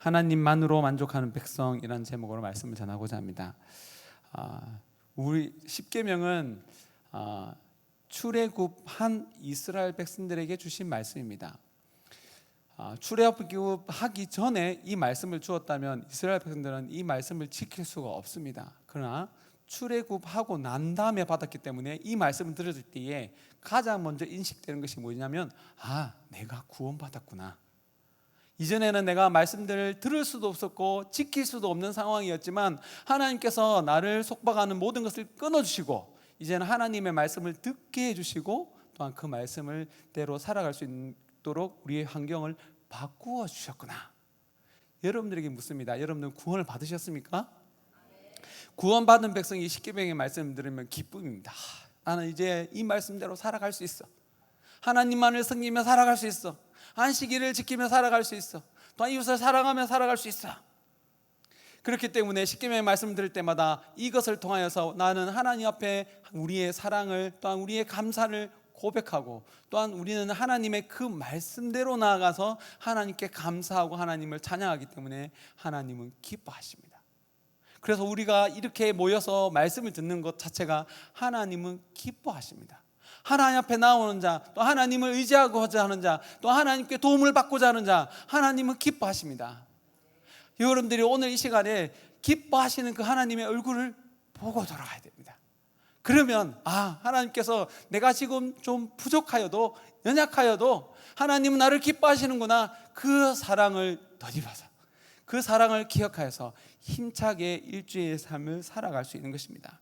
하나님만으로 만족하는 백성이라는 제목으로 말씀을 전하고자 합니다. 우리 십계명은 출애굽한 이스라엘 백성들에게 주신 말씀입니다. 출애굽하기 전에 이 말씀을 주었다면 이스라엘 백성들은 이 말씀을 지킬 수가 없습니다. 그러나 출애굽하고 난 다음에 받았기 때문에 이 말씀을 들었을 때에 가장 먼저 인식되는 것이 뭐냐면 내가 구원받았구나. 이전에는 내가 말씀들을 들을 수도 없었고 지킬 수도 없는 상황이었지만 하나님께서 나를 속박하는 모든 것을 끊어주시고 이제는 하나님의 말씀을 듣게 해주시고 또한 그 말씀을 대로 살아갈 수 있도록 우리의 환경을 바꾸어 주셨구나. 여러분들에게 묻습니다. 여러분들 구원을 받으셨습니까? 구원받은 백성이 십계명의 말씀을 들으면 기쁨입니다. 나는 이제 이 말씀대로 살아갈 수 있어. 하나님만을 섬기며 살아갈 수 있어. 안식일을 지키며 살아갈 수 있어. 또한 이웃을 사랑하며 살아갈 수 있어. 그렇기 때문에 십계명의 말씀을 들을 때마다 이것을 통하여서 나는 하나님 앞에 우리의 사랑을 또한 우리의 감사를 고백하고 또한 우리는 하나님의 그 말씀대로 나아가서 하나님께 감사하고 하나님을 찬양하기 때문에 하나님은 기뻐하십니다. 그래서 우리가 이렇게 모여서 말씀을 듣는 것 자체가 하나님은 기뻐하십니다. 하나님 앞에 나오는 자, 또 하나님을 의지하고자 하는 자, 또 하나님께 도움을 받고자 하는 자, 하나님은 기뻐하십니다. 여러분들이 오늘 이 시간에 기뻐하시는 그 하나님의 얼굴을 보고 돌아가야 됩니다. 그러면 하나님께서 내가 지금 좀 부족하여도 연약하여도 하나님은 나를 기뻐하시는구나. 그 사랑을 덧입어서 그 사랑을 기억하여서 힘차게 일주일의 삶을 살아갈 수 있는 것입니다.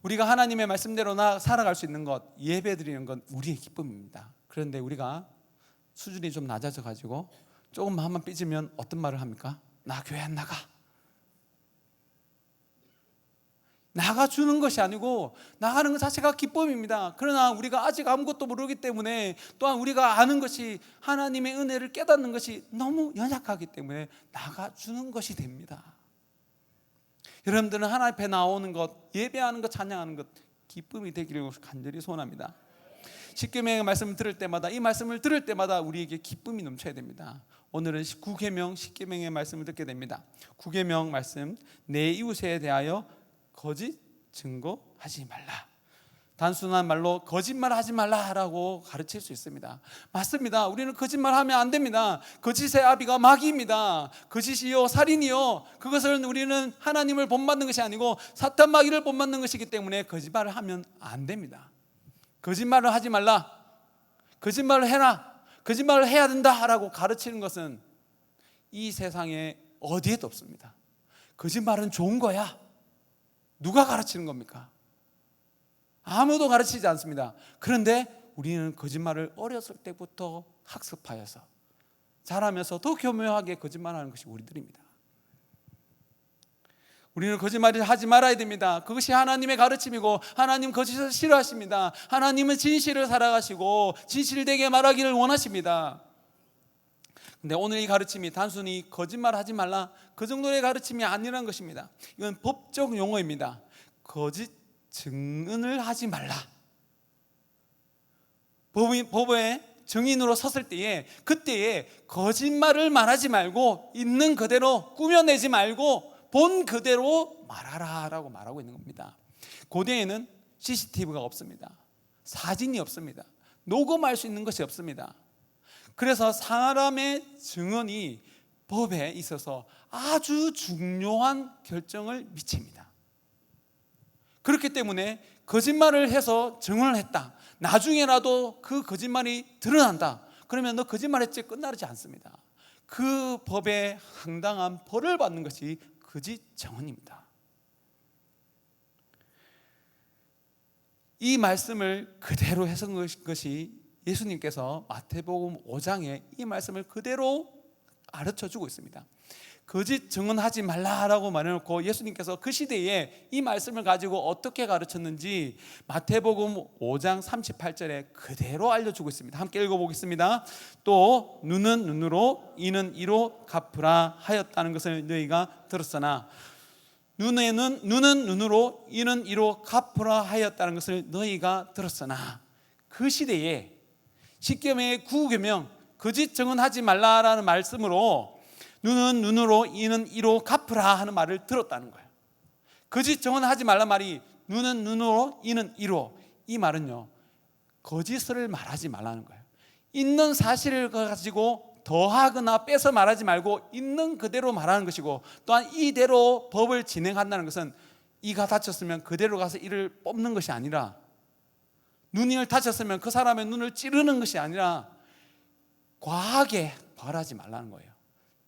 우리가 하나님의 말씀대로 살아갈 수 있는 것, 예배 드리는 건 우리의 기쁨입니다. 그런데 우리가 수준이 좀 낮아져 가지고 조금 마음만 삐지면 어떤 말을 합니까? 나 교회 안 나가. 나가주는 것이 아니고 나가는 것 자체가 기쁨입니다. 그러나 우리가 아직 아무것도 모르기 때문에 또한 우리가 아는 것이 하나님의 은혜를 깨닫는 것이 너무 연약하기 때문에 나가주는 것이 됩니다. 여러분들은 하나님 앞에 나오는 것, 예배하는 것, 찬양하는 것 기쁨이 되기를 간절히 소원합니다. 십계명의 말씀을 들을 때마다 이 말씀을 들을 때마다 우리에게 기쁨이 넘쳐야 됩니다. 오늘은 9계명 10계명의 말씀을 듣게 됩니다. 9계명 말씀, 내 이웃에 대하여 거짓 증거하지 말라. 단순한 말로 거짓말하지 말라라고 가르칠 수 있습니다. 맞습니다. 우리는 거짓말하면 안 됩니다. 거짓의 아비가 마귀입니다. 거짓이요 살인이요 그것을 우리는 하나님을 본받는 것이 아니고 사탄 마귀를 본받는 것이기 때문에 거짓말을 하면 안 됩니다. 거짓말을 하지 말라. 거짓말을 해라. 거짓말을 해야 된다라고 가르치는 것은 이 세상에 어디에도 없습니다. 거짓말은 좋은 거야. 누가 가르치는 겁니까? 아무도 가르치지 않습니다. 그런데 우리는 거짓말을 어렸을 때부터 학습하여서 자라면서 더 교묘하게 거짓말하는 것이 우리들입니다. 우리는 거짓말을 하지 말아야 됩니다. 그것이 하나님의 가르침이고 하나님 거짓을 싫어하십니다. 하나님은 진실을 살아가시고 진실되게 말하기를 원하십니다. 근데 오늘 이 가르침이 단순히 거짓말하지 말라 그 정도의 가르침이 아니라는 것입니다. 이건 법적 용어입니다. 거짓 증언을 하지 말라. 법의 증인으로 섰을 때에 그때에 거짓말을 말하지 말고 있는 그대로 꾸며내지 말고 본 그대로 말하라 라고 말하고 있는 겁니다. 고대에는 CCTV가 없습니다. 사진이 없습니다. 녹음할 수 있는 것이 없습니다. 그래서 사람의 증언이 법에 있어서 아주 중요한 결정을 미칩니다. 그렇기 때문에 거짓말을 해서 증언을 했다. 나중에라도 그 거짓말이 드러난다. 그러면 너 거짓말했지 끝나지 않습니다. 그 법에 황당한 벌을 받는 것이 거짓 증언입니다. 이 말씀을 그대로 해석한 것이 예수님께서 마태복음 5장에 이 말씀을 그대로 가르쳐주고 있습니다. 거짓 증언하지 말라라고 말해놓고 예수님께서 그 시대에 이 말씀을 가지고 어떻게 가르쳤는지 마태복음 5장 38절에 그대로 알려주고 있습니다. 함께 읽어보겠습니다. 또 눈은 눈으로 이는 이로 갚으라 하였다는 것을 너희가 들었으나 눈은 눈으로 이는 이로 갚으라 하였다는 것을 너희가 들었으나 그 시대에 십계명의 9계명 거짓 증언하지 말라라는 말씀으로 눈은 눈으로 이는 이로 갚으라 하는 말을 들었다는 거예요. 거짓 증언하지 말란 말이 눈은 눈으로 이는 이로, 이 말은요 거짓을 말하지 말라는 거예요. 있는 사실을 가지고 더하거나 빼서 말하지 말고 있는 그대로 말하는 것이고, 또한 이대로 법을 진행한다는 것은 이가 다쳤으면 그대로 가서 이를 뽑는 것이 아니라, 눈이 다쳤으면 그 사람의 눈을 찌르는 것이 아니라 과하게 벌하지 말라는 거예요.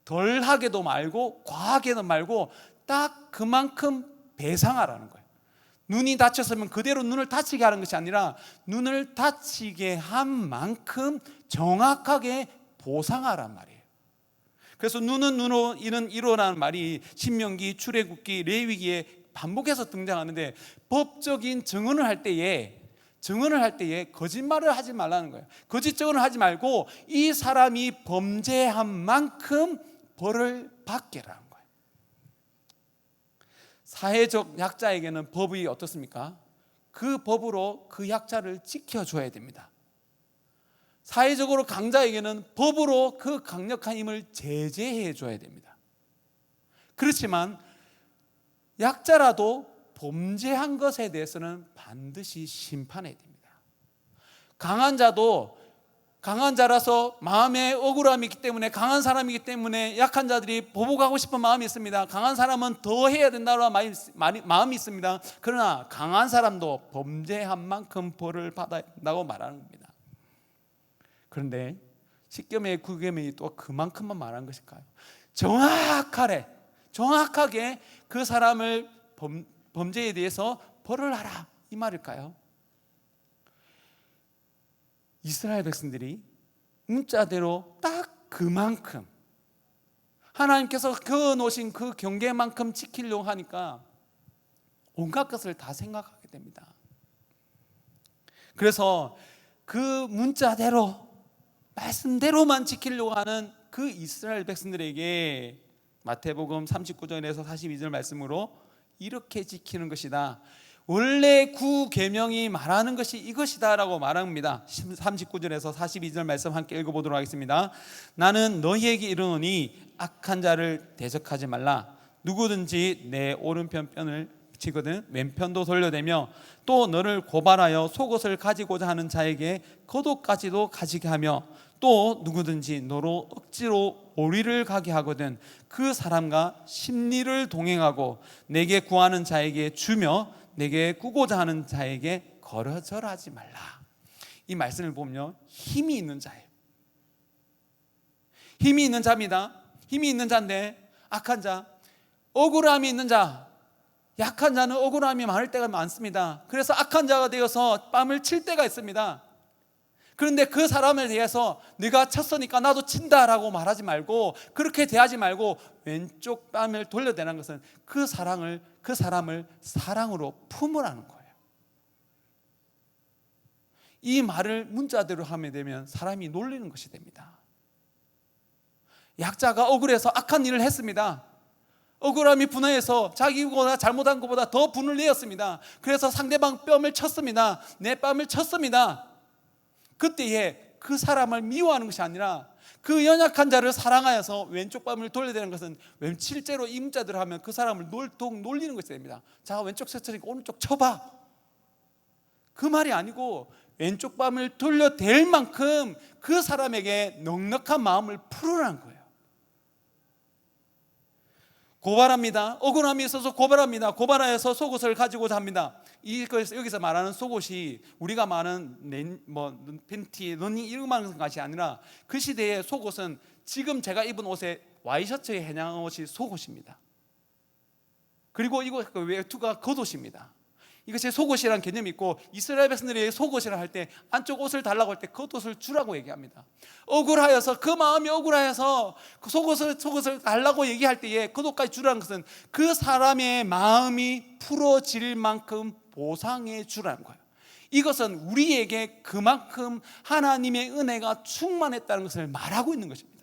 덜하게도 말고 과하게도 말고 딱 그만큼 배상하라는 거예요. 눈이 다쳤으면 그대로 눈을 다치게 하는 것이 아니라 눈을 다치게 한 만큼 정확하게 보상하란 말이에요. 그래서 눈은 눈으로 이는 이로라는 말이 신명기, 출애굽기, 레위기에 반복해서 등장하는데, 법적인 증언을 할 때에 거짓말을 하지 말라는 거예요. 거짓 증언을 하지 말고 이 사람이 범죄한 만큼 벌을 받게라는 거예요. 사회적 약자에게는 법이 어떻습니까? 그 법으로 그 약자를 지켜줘야 됩니다. 사회적으로 강자에게는 법으로 그 강력한 힘을 제재해 줘야 됩니다. 그렇지만 약자라도 범죄한 것에 대해서는 반드시 심판해야 됩니다. 강한 자도 강한 자라서 마음에 억울함이 있기 때문에, 강한 사람이기 때문에 약한 자들이 보복하고 싶은 마음이 있습니다. 강한 사람은 더 해야 된다는 마음이 있습니다. 그러나 강한 사람도 범죄한 만큼 벌을 받아야 한다고 말하는 겁니다. 그런데 10계명의 9계명이 또 그만큼만 말한 것일까요? 정확하게 그 사람을 범죄에 대해서 벌을 하라, 이 말일까요? 이스라엘 백성들이 문자대로 딱 그만큼 하나님께서 그어놓으신 그 경계만큼 지키려고 하니까 온갖 것을 다 생각하게 됩니다. 그래서 그 문자대로 말씀대로만 지키려고 하는 그 이스라엘 백성들에게 마태복음 39절에서 42절 말씀으로 이렇게 지키는 것이다, 원래 9계명이 말하는 것이 이것이다 라고 말합니다. 39절에서 42절 말씀 함께 읽어보도록 하겠습니다. 나는 너희에게 이르노니 악한 자를 대적하지 말라. 누구든지 내 오른편 편을 치거든 왼편도 돌려대며 또 너를 고발하여 속옷을 가지고자 하는 자에게 겉옷까지도 가지게 하며 또 누구든지 너로 억지로 오리를 가게 하거든 그 사람과 심리를 동행하고 내게 구하는 자에게 주며 내게 꾸고자 하는 자에게 거르절하지 말라. 이 말씀을 보면 힘이 있는 자예요. 힘이 있는 자입니다. 힘이 있는 자인데 악한 자, 억울함이 있는 자, 약한 자는 억울함이 많을 때가 많습니다. 그래서 악한 자가 되어서 뺨을 칠 때가 있습니다. 그런데 그 사람에 대해서 네가 쳤으니까 나도 친다라고 말하지 말고, 그렇게 대하지 말고 왼쪽 뺨을 돌려대는 것은 그 사람을 사랑으로 품으라는 거예요. 이 말을 문자대로 하게 되면 사람이 놀리는 것이 됩니다. 약자가 억울해서 악한 일을 했습니다. 억울함이 분해해서 자기보다 잘못한 것보다 더 분을 내었습니다. 그래서 상대방 뺨을 쳤습니다. 내 뺨을 쳤습니다. 그때에 그 사람을 미워하는 것이 아니라 그 연약한 자를 사랑하여서 왼쪽 뺨을 돌려대는 것은 실제로 이 문자대로 하면 그 사람을 놀리는 것이 됩니다. 자, 왼쪽 쳤으니까 오른쪽 쳐봐, 그 말이 아니고 왼쪽 뺨을 돌려댈 만큼 그 사람에게 넉넉한 마음을 풀으라는 거예요. 고발합니다. 억울함이 있어서 고발합니다. 고발하여서 속옷을 가지고자 합니다. 여기서 말하는 속옷이 우리가 말하는 팬티, 러닝 이런 말하는 것이 아니라 그 시대의 속옷은 지금 제가 입은 옷에 와이셔츠에 해당하는 옷이 속옷입니다. 그리고 이거 외투가 겉옷입니다. 이것이 속옷이라는 개념이 있고, 이스라엘 백성들이 속옷이라 할 때 안쪽 옷을 달라고 할 때 겉옷을 주라고 얘기합니다. 억울하여서, 그 마음이 억울하여서 그 속옷을 달라고 얘기할 때에 겉옷까지 주라는 것은 그 사람의 마음이 풀어질 만큼 보상해 주라는 거예요. 이것은 우리에게 그만큼 하나님의 은혜가 충만했다는 것을 말하고 있는 것입니다.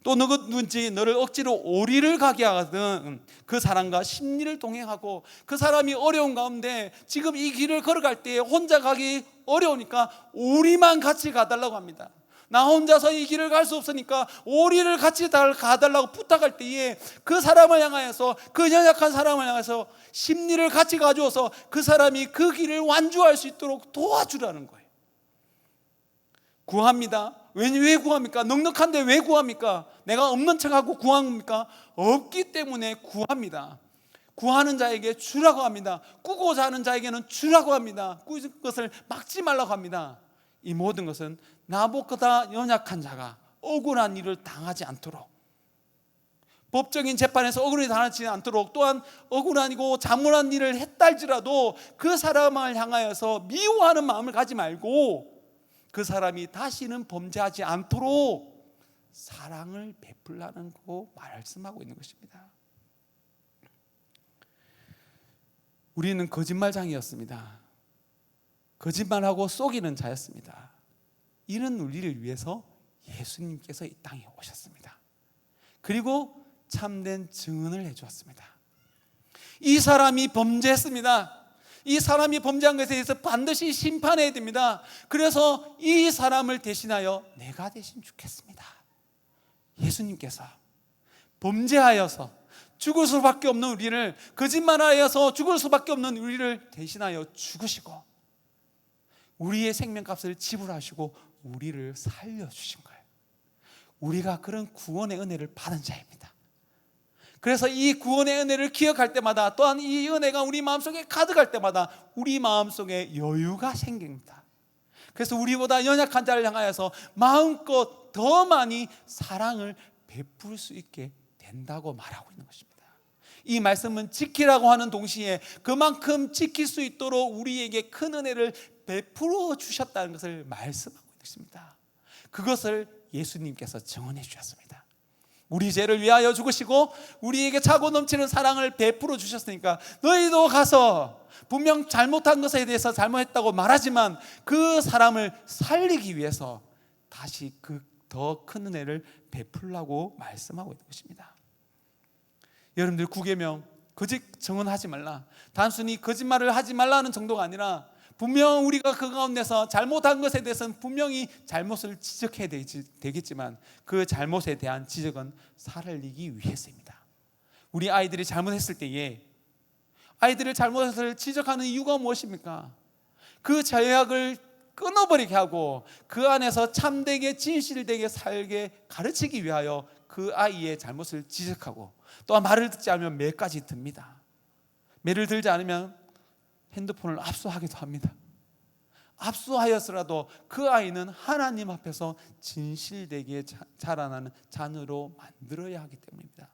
또 누구든지 너를 억지로 오리를 가게 하거든 그 사람과 심리를 동행하고, 그 사람이 어려운 가운데 지금 이 길을 걸어갈 때 혼자 가기 어려우니까 오리만 같이 가달라고 합니다. 나 혼자서 이 길을 갈 수 없으니까 우리를 같이 가달라고 부탁할 때에 그 사람을 향하여서, 그 연약한 사람을 향해서 심리를 같이 가져와서 그 사람이 그 길을 완주할 수 있도록 도와주라는 거예요. 구합니다. 왜 구합니까? 넉넉한데 왜 구합니까? 내가 없는 척하고 구한 겁니까? 없기 때문에 구합니다. 구하는 자에게 주라고 합니다. 꾸고자 하는 자에게는 주라고 합니다. 꾸는 것을 막지 말라고 합니다. 이 모든 것은 나보다 연약한 자가 억울한 일을 당하지 않도록, 법적인 재판에서 억울히 당하지 않도록, 또한 억울하고 잘못한 일을 했다 할지라도 그 사람을 향하여서 미워하는 마음을 가지 말고 그 사람이 다시는 범죄하지 않도록 사랑을 베풀라는 거 말씀하고 있는 것입니다. 우리는 거짓말장이었습니다. 거짓말하고 속이는 자였습니다. 이런 우리를 위해서 예수님께서 이 땅에 오셨습니다. 그리고 참된 증언을 해주었습니다. 이 사람이 범죄했습니다. 이 사람이 범죄한 것에 대해서 반드시 심판해야 됩니다. 그래서 이 사람을 대신하여 내가 대신 죽겠습니다. 예수님께서 범죄하여서 죽을 수밖에 없는 우리를, 거짓말하여서 죽을 수밖에 없는 우리를 대신하여 죽으시고 우리의 생명값을 지불하시고 우리를 살려주신 거예요. 우리가 그런 구원의 은혜를 받은 자입니다. 그래서 이 구원의 은혜를 기억할 때마다, 또한 이 은혜가 우리 마음속에 가득할 때마다 우리 마음속에 여유가 생깁니다. 그래서 우리보다 연약한 자를 향하여서 마음껏 더 많이 사랑을 베풀 수 있게 된다고 말하고 있는 것입니다. 이 말씀은 지키라고 하는 동시에 그만큼 지킬 수 있도록 우리에게 큰 은혜를 베풀어 주셨다는 것을 말씀하고 있습니다. 그것을 예수님께서 증언해 주셨습니다. 우리 죄를 위하여 죽으시고 우리에게 차고 넘치는 사랑을 베풀어 주셨으니까 너희도 가서 분명 잘못한 것에 대해서 잘못했다고 말하지만 그 사람을 살리기 위해서 다시 그 더 큰 은혜를 베풀라고 말씀하고 있는 것입니다. 여러분들, 구계명 거짓 증언하지 말라, 단순히 거짓말을 하지 말라는 정도가 아니라 분명 우리가 그 가운데서 잘못한 것에 대해서는 분명히 잘못을 지적해야 되겠지만 그 잘못에 대한 지적은 살리기 위해서입니다. 우리 아이들이 잘못했을 때에 아이들을 잘못을 지적하는 이유가 무엇입니까? 그 죄악을 끊어버리게 하고 그 안에서 참되게 진실되게 살게 가르치기 위하여 그 아이의 잘못을 지적하고, 또한 말을 듣지 않으면 매까지 듭니다. 매를 들지 않으면 핸드폰을 압수하기도 합니다. 압수하였으라도 그 아이는 하나님 앞에서 진실되게 자라나는 자녀로 만들어야 하기 때문입니다.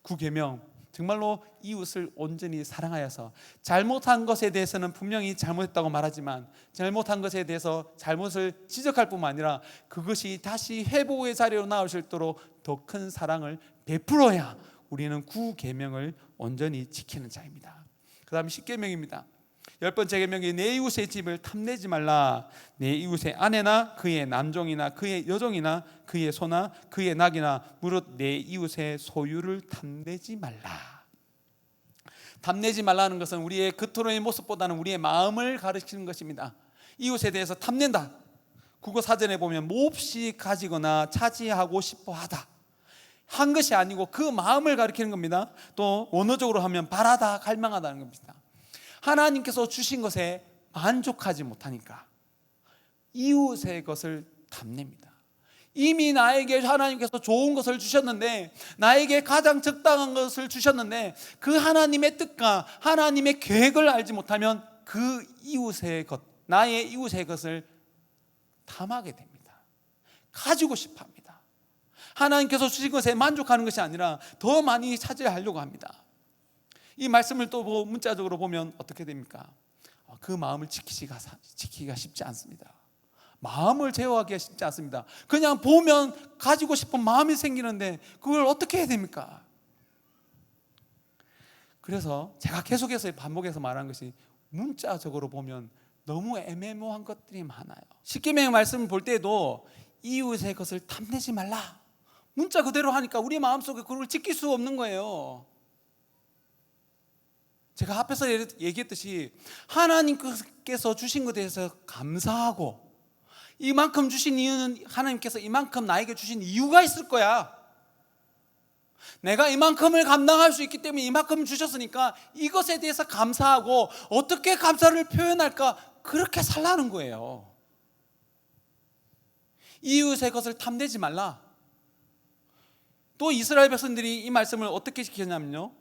구계명, 정말로 이웃을 온전히 사랑하여서 잘못한 것에 대해서는 분명히 잘못했다고 말하지만 잘못한 것에 대해서 잘못을 지적할 뿐만 아니라 그것이 다시 회복의 자리로 나올 수 있도록 더 큰 사랑을 베풀어야 우리는 구계명을 온전히 지키는 자입니다. 그 다음 10계명입니다. 10번째 계명이 내 이웃의 집을 탐내지 말라. 내 이웃의 아내나 그의 남종이나 그의 여종이나 그의 소나 그의 낙이나 무릇 내 이웃의 소유를 탐내지 말라. 탐내지 말라는 것은 우리의 겉으로의 모습보다는 우리의 마음을 가르치는 것입니다. 이웃에 대해서 탐낸다, 국어 사전에 보면 몹시 가지거나 차지하고 싶어 하다, 한 것이 아니고 그 마음을 가리키는 겁니다. 또 원어적으로 하면 바라다, 갈망하다는 겁니다. 하나님께서 주신 것에 만족하지 못하니까 이웃의 것을 탐냅니다. 이미 나에게 하나님께서 좋은 것을 주셨는데, 나에게 가장 적당한 것을 주셨는데 그 하나님의 뜻과 하나님의 계획을 알지 못하면 그 이웃의 것, 나의 이웃의 것을 탐하게 됩니다. 가지고 싶어 합니다. 하나님께서 주신 것에 만족하는 것이 아니라 더 많이 차지하려고 합니다. 이 말씀을 또 문자적으로 보면 어떻게 됩니까? 그 마음을 지키기가 쉽지 않습니다. 마음을 제어하기가 쉽지 않습니다. 그냥 보면 가지고 싶은 마음이 생기는데 그걸 어떻게 해야 됩니까? 그래서 제가 계속해서 반복해서 말한 것이, 문자적으로 보면 너무 애매모호한 것들이 많아요. 십계명의 말씀을 볼 때도 이웃의 것을 탐내지 말라, 문자 그대로 하니까 우리 마음속에 그걸 지킬 수 없는 거예요. 제가 앞에서 얘기했듯이 하나님께서 주신 것에 대해서 감사하고 이만큼 주신 이유는 하나님께서 이만큼 나에게 주신 이유가 있을 거야. 내가 이만큼을 감당할 수 있기 때문에 이만큼 주셨으니까 이것에 대해서 감사하고 어떻게 감사를 표현할까, 그렇게 살라는 거예요. 이웃의 것을 탐내지 말라. 또 이스라엘 백성들이 이 말씀을 어떻게 지켰냐면요,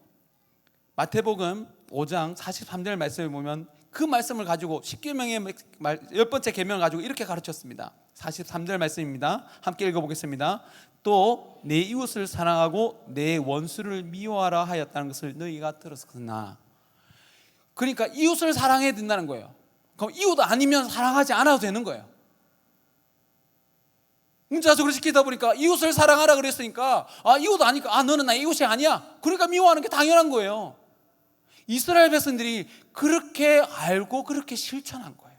마태복음 5장 43절 말씀을 보면 그 말씀을 가지고 10계명의 10번째 계명을 가지고 이렇게 가르쳤습니다. 43절 말씀입니다. 함께 읽어보겠습니다. 또 내 이웃을 사랑하고 내 원수를 미워하라 하였다는 것을 너희가 들었으나. 그러니까 이웃을 사랑해야 된다는 거예요. 그럼 이웃 아니면 사랑하지 않아도 되는 거예요. 문자적으로 지키다 보니까 이웃을 사랑하라 그랬으니까 이웃 아니까 너는 나의 이웃이 아니야, 그러니까 미워하는 게 당연한 거예요. 이스라엘 백성들이 그렇게 알고 그렇게 실천한 거예요.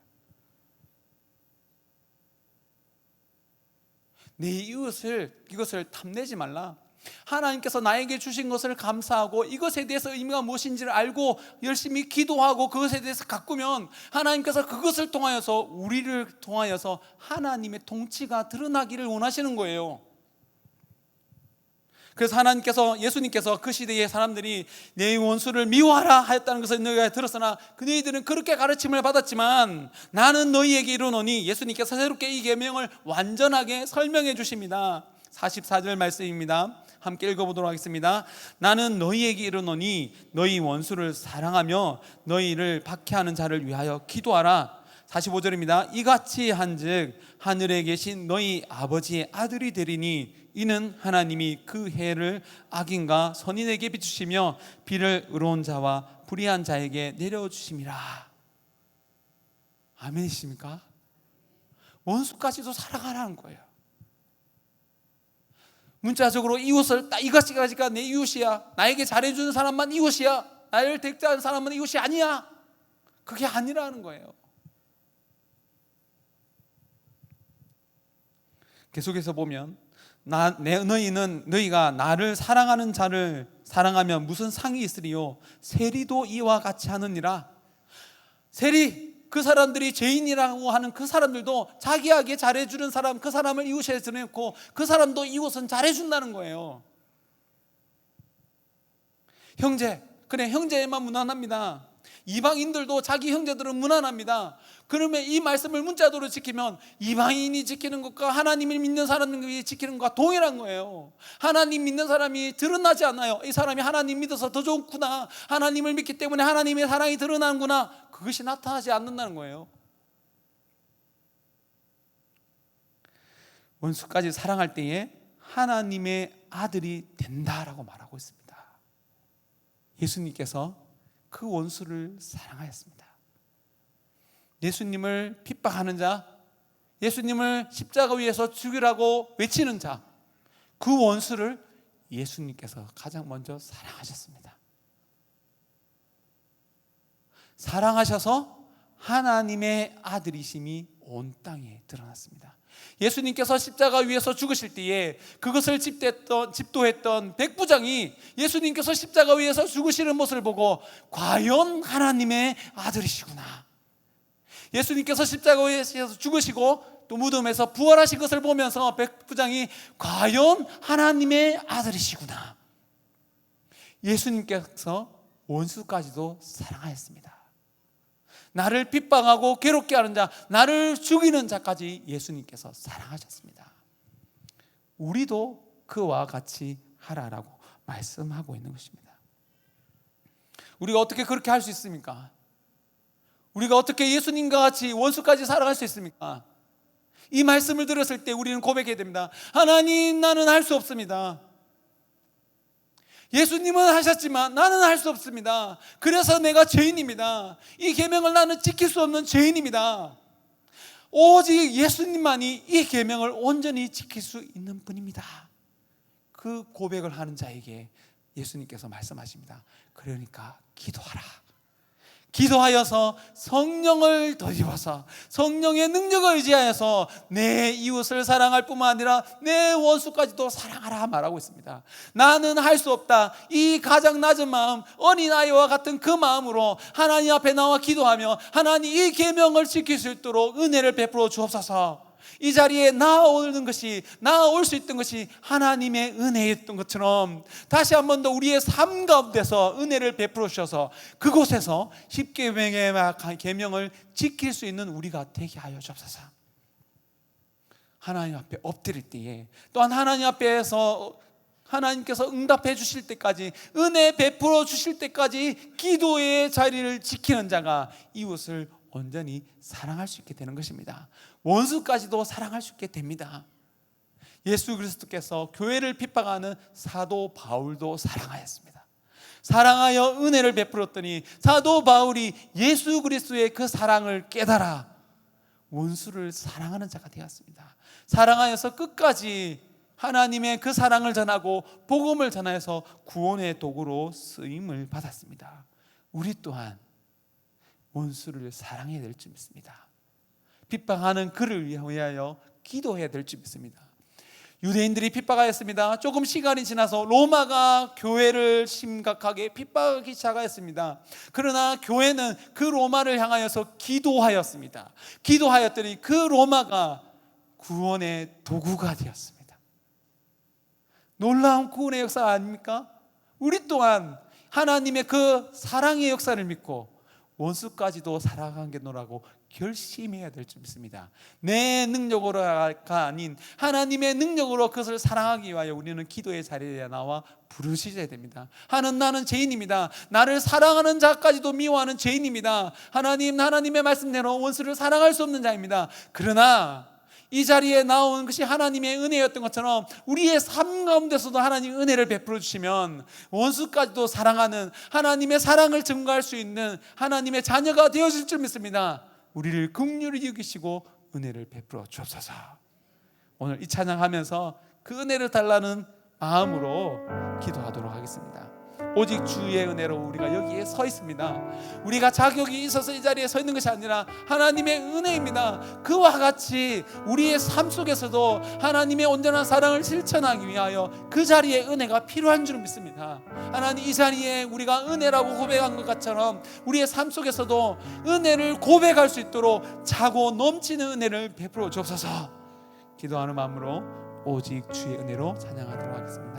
내 이것을 탐내지 말라. 하나님께서 나에게 주신 것을 감사하고 이것에 대해서 의미가 무엇인지를 알고 열심히 기도하고 그것에 대해서 가꾸면 하나님께서 그것을 통하여서, 우리를 통하여서 하나님의 통치가 드러나기를 원하시는 거예요. 그래서 예수님께서 그 시대의 사람들이 내 원수를 미워하라 하였다는 것을 너희가 들었으나 너희들은 그렇게 가르침을 받았지만 나는 너희에게 이르노니, 예수님께서 새롭게 이 계명을 완전하게 설명해 주십니다. 44절 말씀입니다. 함께 읽어보도록 하겠습니다. 나는 너희에게 이르노니 너희 원수를 사랑하며 너희를 박해하는 자를 위하여 기도하라. 45절입니다. 이같이 한즉 하늘에 계신 너희 아버지의 아들이 되리니 이는 하나님이 그 해를 악인과 선인에게 비추시며 비를 의로운 자와 불의한 자에게 내려주심이라. 아멘이십니까? 원수까지도 사랑하라는 거예요. 문자적으로 이웃을 이것까지가 내 이웃이야, 나에게 잘해주는 사람만 이웃이야, 나를 대표하는 사람은 이웃이 아니야, 그게 아니라는 거예요. 계속해서 보면 너희가 나를 사랑하는 자를 사랑하면 무슨 상이 있으리요, 세리도 이와 같이 하느니라. 세리, 그 사람들이 죄인이라고 하는 그 사람들도 자기에게 잘해주는 사람, 그 사람을 이웃에 지내놓고 그 사람도 이웃은 잘해준다는 거예요. 형제, 그래, 형제만 무난합니다. 이방인들도 자기 형제들은 무난합니다. 그러면 이 말씀을 문자도로 지키면 이방인이 지키는 것과 하나님을 믿는 사람이 지키는 것과 동일한 거예요. 하나님 믿는 사람이 드러나지 않아요. 이 사람이 하나님 믿어서 더 좋구나, 하나님을 믿기 때문에 하나님의 사랑이 드러나는구나, 그것이 나타나지 않는다는 거예요. 원수까지 사랑할 때에 하나님의 아들이 된다라고 말하고 있습니다. 예수님께서 그 원수를 사랑하였습니다. 예수님을 핍박하는 자, 예수님을 십자가 위에서 죽이라고 외치는 자, 그 원수를 예수님께서 가장 먼저 사랑하셨습니다. 사랑하셔서 하나님의 아들이심이 온 땅에 드러났습니다. 예수님께서 십자가 위에서 죽으실 때에 그것을 집도했던 백부장이 예수님께서 십자가 위에서 죽으시는 모습을 보고 과연 하나님의 아들이시구나, 예수님께서 십자가 위에서 죽으시고 또 무덤에서 부활하신 것을 보면서 백부장이 과연 하나님의 아들이시구나, 예수님께서 원수까지도 사랑하였습니다. 나를 핍박하고 괴롭게 하는 자, 나를 죽이는 자까지 예수님께서 사랑하셨습니다. 우리도 그와 같이 하라라고 말씀하고 있는 것입니다. 우리가 어떻게 그렇게 할 수 있습니까? 우리가 어떻게 예수님과 같이 원수까지 사랑할 수 있습니까? 이 말씀을 들었을 때 우리는 고백해야 됩니다. 하나님, 나는 할 수 없습니다. 예수님은 하셨지만 나는 할 수 없습니다. 그래서 내가 죄인입니다. 이 계명을 나는 지킬 수 없는 죄인입니다. 오직 예수님만이 이 계명을 온전히 지킬 수 있는 분입니다. 그 고백을 하는 자에게 예수님께서 말씀하십니다. 그러니까 기도하라. 기도하여서 성령을 덧입어서 성령의 능력을 의지하여서 내 이웃을 사랑할 뿐만 아니라 내 원수까지도 사랑하라 말하고 있습니다. 나는 할 수 없다, 이 가장 낮은 마음, 어린아이와 같은 그 마음으로 하나님 앞에 나와 기도하며 하나님 이 계명을 지킬 수 있도록 은혜를 베풀어 주옵소서. 이 자리에 나아올 수 있던 것이 하나님의 은혜였던 것처럼 다시 한 번 더 우리의 삶 가운데서 은혜를 베풀어 주셔서 그곳에서 십계명의 계명을 지킬 수 있는 우리가 되게 하여 주옵소서. 하나님 앞에 엎드릴 때에, 또한 하나님 앞에서 하나님께서 응답해 주실 때까지, 은혜 베풀어 주실 때까지 기도의 자리를 지키는 자가 이웃을 온전히 사랑할 수 있게 되는 것입니다. 원수까지도 사랑할 수 있게 됩니다. 예수 그리스도께서 교회를 핍박하는 사도 바울도 사랑하였습니다. 사랑하여 은혜를 베풀었더니 사도 바울이 예수 그리스도의 그 사랑을 깨달아 원수를 사랑하는 자가 되었습니다. 사랑하여서 끝까지 하나님의 그 사랑을 전하고 복음을 전하여서 구원의 도구로 쓰임을 받았습니다. 우리 또한 원수를 사랑해야 될 줄 믿습니다. 핍박하는 그를 위하여 기도해야 될 줄 믿습니다. 유대인들이 핍박하였습니다. 조금 시간이 지나서 로마가 교회를 심각하게 핍박하기 시작하였습니다. 그러나 교회는 그 로마를 향하여서 기도하였습니다. 기도하였더니 그 로마가 구원의 도구가 되었습니다. 놀라운 구원의 역사 아닙니까? 우리 또한 하나님의 그 사랑의 역사를 믿고 원수까지도 사랑하겠노라고 결심해야 될 줄 믿습니다. 내 능력으로가 아닌 하나님의 능력으로 그것을 사랑하기 위하여 우리는 기도의 자리에 나와 부르셔야 됩니다. 나는 죄인입니다. 나를 사랑하는 자까지도 미워하는 죄인입니다. 하나님의 말씀대로 원수를 사랑할 수 없는 자입니다. 그러나 이 자리에 나온 것이 하나님의 은혜였던 것처럼 우리의 삶 가운데서도 하나님 은혜를 베풀어 주시면 원수까지도 사랑하는 하나님의 사랑을 증거할 수 있는 하나님의 자녀가 되어질 줄 믿습니다. 우리를 긍휼히 여기시고 은혜를 베풀어 주옵소서. 오늘 이 찬양하면서 그 은혜를 달라는 마음으로 기도하도록 하겠습니다. 오직 주의 은혜로 우리가 여기에 서 있습니다. 우리가 자격이 있어서 이 자리에 서 있는 것이 아니라 하나님의 은혜입니다. 그와 같이 우리의 삶 속에서도 하나님의 온전한 사랑을 실천하기 위하여 그 자리에 은혜가 필요한 줄 믿습니다. 하나님, 이 자리에 우리가 은혜라고 고백한 것 같처럼 우리의 삶 속에서도 은혜를 고백할 수 있도록 차고 넘치는 은혜를 베풀어 주옵소서. 기도하는 마음으로 오직 주의 은혜로 찬양하도록 하겠습니다.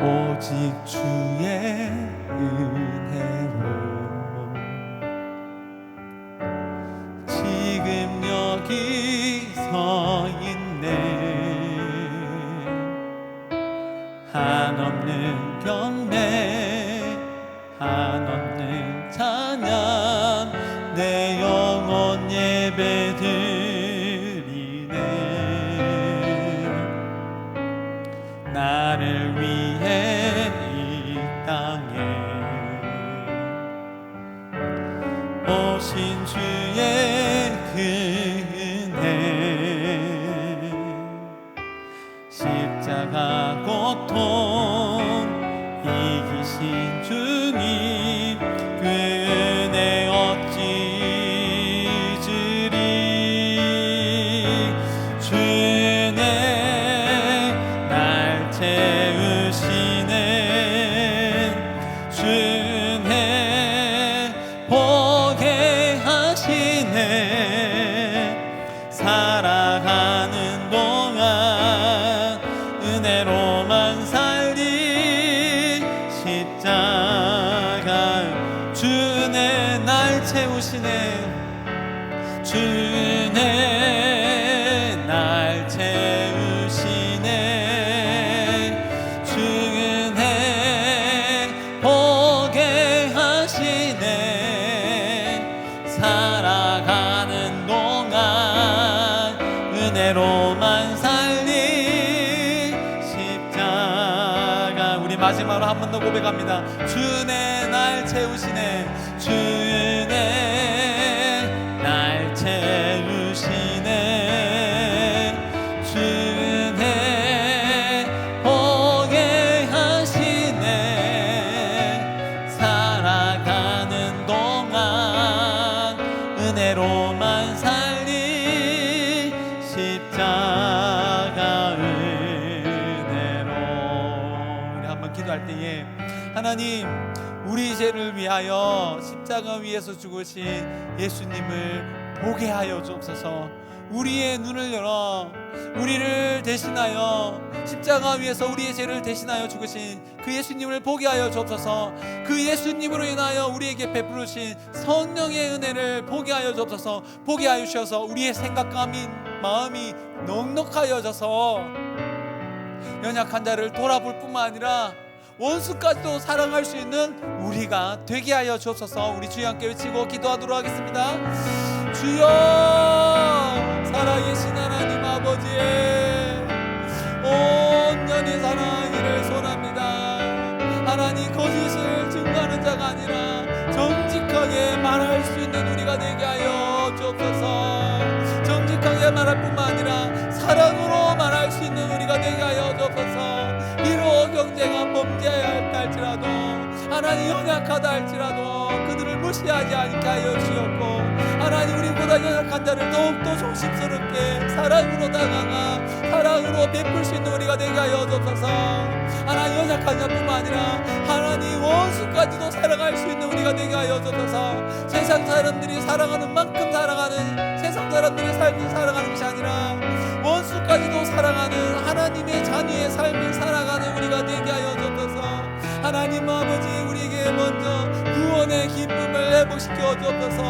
오직 주의 은혜로 지금 여기 서 있네. 한없는 경배, 한없는 찬양, 내 영혼 예배드리네. 나를 위해 이 땅에 오신 주의 은혜, 십자가 고통 이기신 주님, 그 은혜 어찌 잊으리. 주의 날 채우시네. 주의 보게 하시네. 살아가는 동안 은혜로만 살리. 십자가 주의 날 채우시네. 주의 날 채우시네. 주의 보게 하시네. 살아가는 동안 은혜로만 살리. 십자가. 우리 마지막으로 한 번 더 고백합니다. 주의 날 채우시네. 주의 날 채우시네. 주의 보게 하시네. 살아가는 동안 은혜로만 살리. 십자가 은혜로. 우리 한번 기도할 때에 하나님, 우리 죄를 위하여 십자가 위에서 죽으신 예수님을 보게 하여 주옵소서. 우리의 눈을 열어 우리를 대신하여 십자가 위에서 우리의 죄를 대신하여 죽으신 그 예수님을 보게 하여 주옵소서. 그 예수님으로 인하여 우리에게 베푸르신 성령의 은혜를 보게 하여 주옵소서. 보게 하여 주셔서 우리의 생각과 마음이 넉넉하여져서 연약한 자를 돌아볼 뿐만 아니라 원수까지도 사랑할 수 있는 우리가 되게 하여 주옵소서. 우리 주여 함께 외치고 기도하도록 하겠습니다. 주여, 살아계신 하나님 아버지, 온전히 사랑하기를 소원합니다. 하나님, 거짓을 증거하는 자가 아니라 정직하게 말할 수 있는 우리가 되게 하여 주옵소서. 정직하게 말할 뿐만 아니라 사랑으로 말할 수 있는 우리가 되게 하여 주옵소서. 비록 경쟁한 범죄하였다 할지라도, 하나님 연약하다 할지라도 그들을 무시하지 않게 하여 주옵고, 하나님 우리보다 연약한 자를 더욱더 조심스럽게 사랑으로 다가가 사랑으로 베풀 수 있는 우리가 되게 하여 주옵소서. 하나님 연약한 자뿐만 아니라 하나님 원수까지도 사랑할 수 있는 우리가 되게 하여 주옵소서. 세상 사람들이 사랑하는 만큼 사랑하는, 세상 사람들의 삶을 살아가는 것이 아니라 원수까지도 사랑하는 하나님의 자녀의 삶을 살아가는 우리가 되게 하여 주옵소서. 하나님 아버지, 우리에게 먼저 구원의 기쁨을 회복시켜 주옵소서.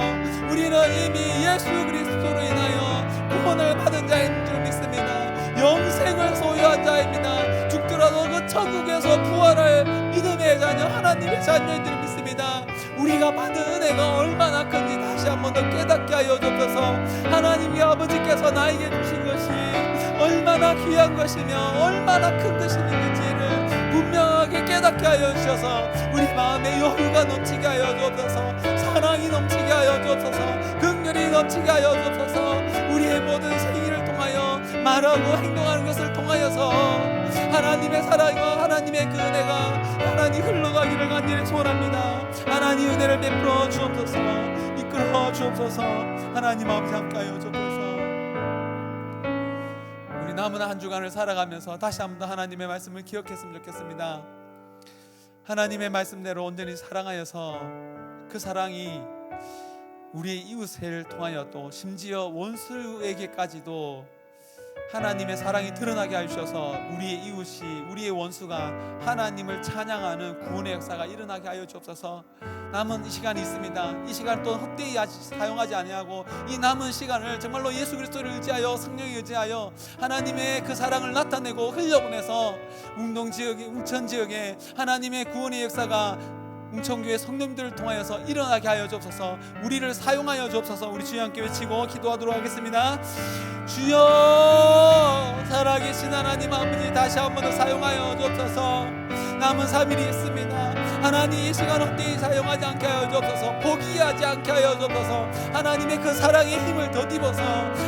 우리는 이미 예수 그리스도로 인하여 구원을 받은 자인 줄 믿습니다. 영생을 소유한 자입니다. 죽더라도 그 천국에서 부활할 믿음의 자녀, 하나님의 자녀인 줄 믿습니다. 우리가 받은 은혜가 얼마나 큰지 다시 한 번 더 깨닫게 하여 주옵소서. 하나님의 아버지께서 나에게 주신 것이 얼마나 귀한 것이며 얼마나 큰 것인지를 분명하게 깨닫게 하여 주셔서 우리 마음에 여유가 넘치게 하여 주옵소서. 사랑이 넘치게 하여 주옵소서. 긍휼이 넘치게 하여 주옵소서. 우리의 모든 생일을 통하여 말하고 행동하는 것을 통하여서 하나님의 사랑과 하나님의 그 은혜가 하나님 흘러가기를 간절히 소원합니다. 하나님 은혜를 베풀어 주옵소서. 이끌어 주옵소서. 하나님 아버지 함께하여 주옵소서. 우리 남은 한 주간을 살아가면서 다시 한번 하나님의 말씀을 기억했으면 좋겠습니다. 하나님의 말씀대로 온전히 사랑하여서 그 사랑이 우리의 이웃을 통하여 또 심지어 원수에게까지도 하나님의 사랑이 드러나게 하셔서 우리의 이웃이, 우리의 원수가 하나님을 찬양하는 구원의 역사가 일어나게 하여 주옵소서. 남은 이 시간이 있습니다. 이 시간을 또 헛되이 사용하지 아니하고 이 남은 시간을 정말로 예수 그리스도를 의지하여 성령에 의지하여 하나님의 그 사랑을 나타내고 흘려보내서 웅동지역에, 웅천지역에 하나님의 구원의 역사가 웅천교회 성령들을 통하여서 일어나게 하여 주옵소서. 우리를 사용하여 주옵소서. 우리 주여 함께 외치고 기도하도록 하겠습니다. 주여, 살아계신 하나님 아버지, 다시 한 번 더 사용하여 주옵소서. 남은 3일이 있습니다. 하나님, 이 시간 헛되이 사용하지 않게 하여 주옵소서. 포기하지 않게 하여 주옵소서. 하나님의 그 사랑의 힘을 덧입어서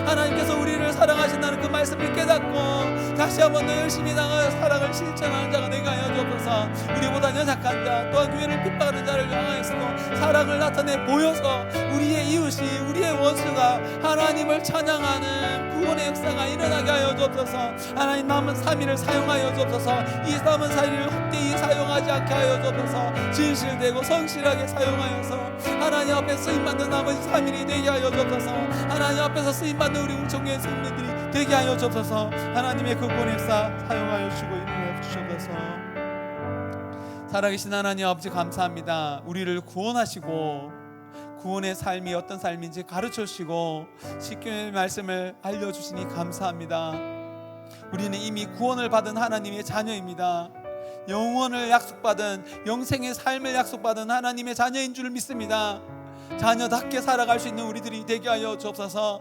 하나님께서 우리를 사랑하신다는 그 말씀을 깨닫고 다시 한 번 더 열심히 나가서 사랑을 실천하는 자가 되게 하여 주옵소서. 우리보다 연약한 자, 또한 교회를 핍박하는 자를 향하여서도 사랑을 나타내 보여서 우리의 이웃이, 우리의 원수가 하나님을 찬양하는 구원의 역사가 일어나게 하여 주옵소서. 하나님, 남은 3일을 사용하여 주옵소서. 이 남은 4일을 헛되이 사용하지 않게 하여 주옵소서. 진실되고 성실하게 사용하여서 하나님 앞에 쓰임받는 나머지 3일이 되게 하여 주옵소서. 하나님 앞에서 쓰임받는 우리 웅천교회 성도들이 되게 하여 주옵소서. 하나님의 그 구원의 역사 사용하여 주시고 인도해 주옵소서. 살아계신 하나님 아버지, 감사합니다. 우리를 구원하시고 구원의 삶이 어떤 삶인지 가르쳐주시고 십계명의 말씀을 알려주시니 감사합니다. 우리는 이미 구원을 받은 하나님의 자녀입니다. 영원을 약속받은, 영생의 삶을 약속받은 하나님의 자녀인 줄 믿습니다. 자녀답게 살아갈 수 있는 우리들이 되게 하여 주옵소서.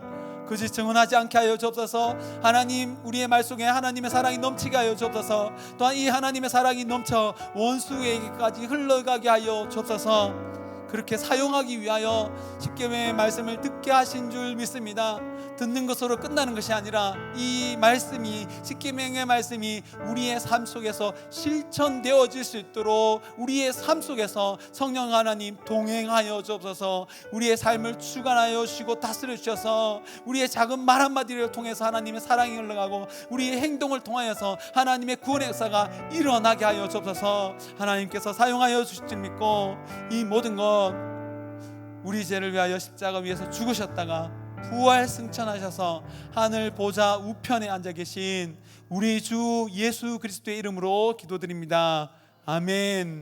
거짓 증언하지 않게 하여 주옵소서. 하나님, 우리의 말 속에 하나님의 사랑이 넘치게 하여 주옵소서. 또한 이 하나님의 사랑이 넘쳐 원수에게까지 흘러가게 하여 주옵소서. 그렇게 사용하기 위하여 십계명의 말씀을 듣게 하신 줄 믿습니다. 듣는 것으로 끝나는 것이 아니라 이 말씀이, 십계명의 말씀이 우리의 삶 속에서 실천되어질 수 있도록 우리의 삶 속에서 성령 하나님 동행하여 주옵소서. 우리의 삶을 주관하여 주시고 다스려 주셔서 우리의 작은 말 한마디를 통해서 하나님의 사랑이 흘러가고 우리의 행동을 통하여서 하나님의 구원의 역사가 일어나게 하여 주옵소서. 하나님께서 사용하여 주실 줄 믿고 이 모든 것 우리 죄를 위하여 십자가 위에서 죽으셨다가 부활 승천하셔서 하늘 보좌 우편에 앉아 계신 우리 주 예수 그리스도의 이름으로 기도드립니다. 아멘.